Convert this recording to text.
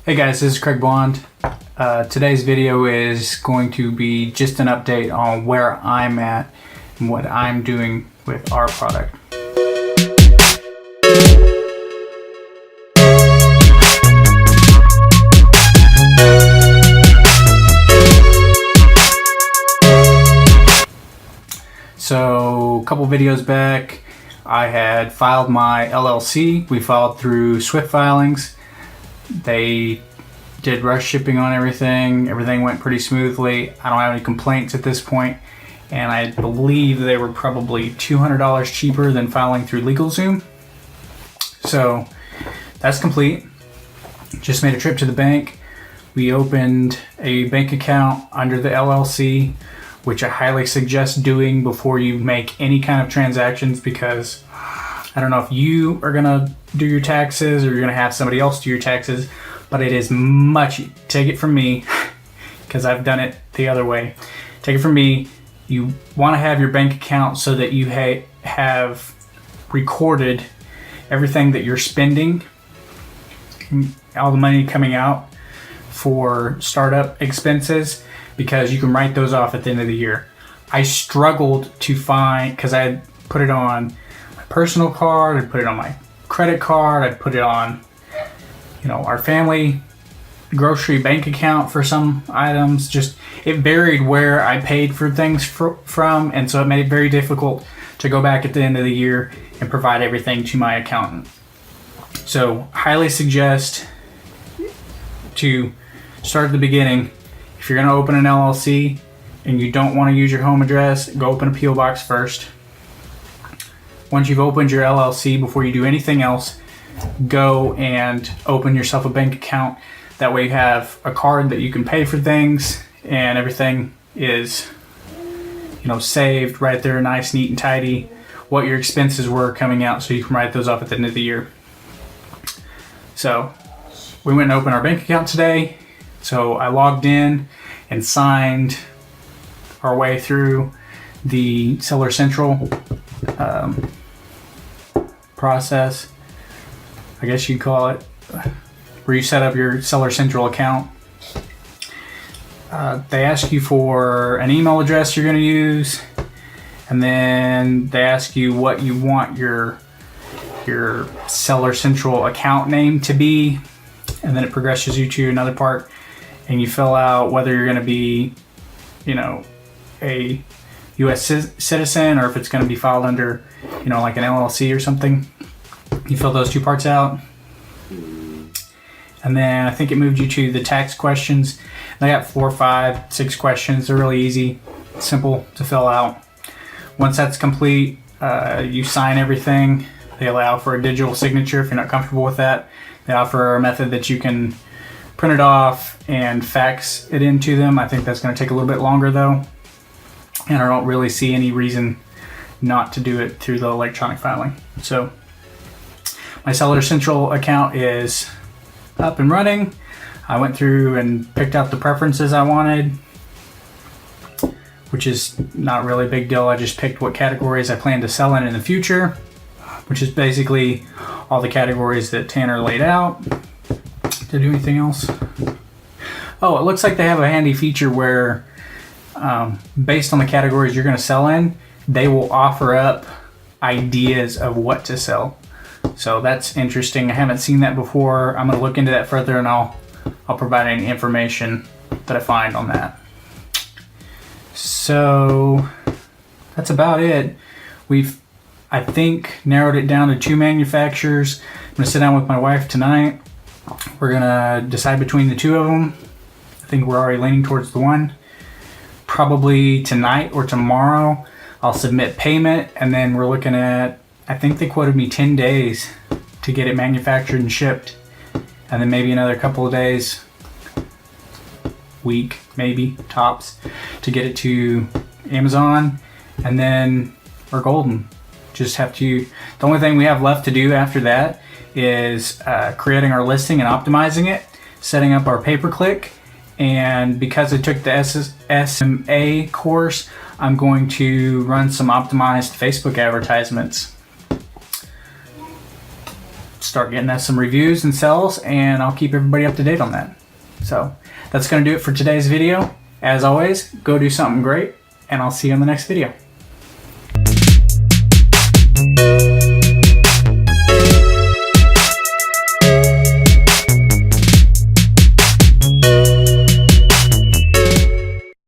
Hey guys, this is Kraig. Today's video is going to be just an update on where I'm at and what I'm doing with our product. So a couple videos back, I had filed my LLC. We filed through Swift filings. They did rush shipping on everything. Everything went pretty smoothly. I don't have any complaints at this point, and I believe they were probably $200 cheaper than filing through LegalZoom. So that's complete. Just made a trip to the bank. We opened a bank account under the LLC, which I highly suggest doing before you make any kind of transactions, because I don't know if you are gonna do your taxes or you're gonna have somebody else do your taxes, but it is much, take it from me, because I've done it the other way. Take it from me, you wanna have your bank account so that you have recorded everything that you're spending, all the money coming out for startup expenses, because you can write those off at the end of the year. I struggled to find, because I had put it on my personal card, I put it on my credit card, I put it on, our family grocery bank account for some items. Just, it varied where I paid for things from, and so it made it very difficult to go back at the end of the year and provide everything to my accountant. So, highly suggest to start at the beginning. If you're going to open an LLC and you don't want to use your home address, go open a P.O. box first. Once you've opened your LLC, before you do anything else, go and open yourself a bank account. That way you have a card that you can pay for things, and everything is, saved right there, nice, neat, and tidy, what your expenses were coming out, so you can write those off at the end of the year. So we went and opened our bank account today. So I logged in and signed our way through the Seller Central process, I guess you'd call it, where you set up your Seller Central account. They ask you for an email address you're going to use, and then they ask you what you want your Seller Central account name to be, and then it progresses you to another part, and you fill out whether you're going to be, a U.S. citizen, or if it's going to be filed under, like an LLC or something. You fill those two parts out. And then I think it moved you to the tax questions. They got 4, 5, 6 questions. They're really easy, simple to fill out. Once that's complete, you sign everything. They allow for a digital signature if you're not comfortable with that. They offer a method that you can print it off and fax it into them. I think that's going to take a little bit longer though, and I don't really see any reason not to do it through the electronic filing. So my Seller Central account is up and running. I went through and picked out the preferences I wanted, which is not really a big deal. I just picked what categories I plan to sell in the future, which is basically all the categories that Tanner laid out. Did I do anything else? Oh, it looks like they have a handy feature where, based on the categories you're going to sell in, they will offer up ideas of what to sell. So that's interesting. I haven't seen that before. I'm going to look into that further, and I'll provide any information that I find on that. So that's about it. We've, I think, narrowed it down to 2 manufacturers. I'm going to sit down with my wife tonight. We're going to decide between the 2 of them. I think we're already leaning towards the one. Probably tonight or tomorrow, I'll submit payment, and then we're looking at, I think they quoted me 10 days to get it manufactured and shipped, and then maybe another couple of days, week maybe, tops, to get it to Amazon, and then we're golden. Just have to, the only thing we have left to do after that is creating our listing and optimizing it, setting up our pay-per-click, and because I took the SMA course, I'm going to run some optimized Facebook advertisements. start getting us some reviews and sales, and I'll keep everybody up to date on that. So that's going to do it for today's video. As always, go do something great, and I'll see you on the next video.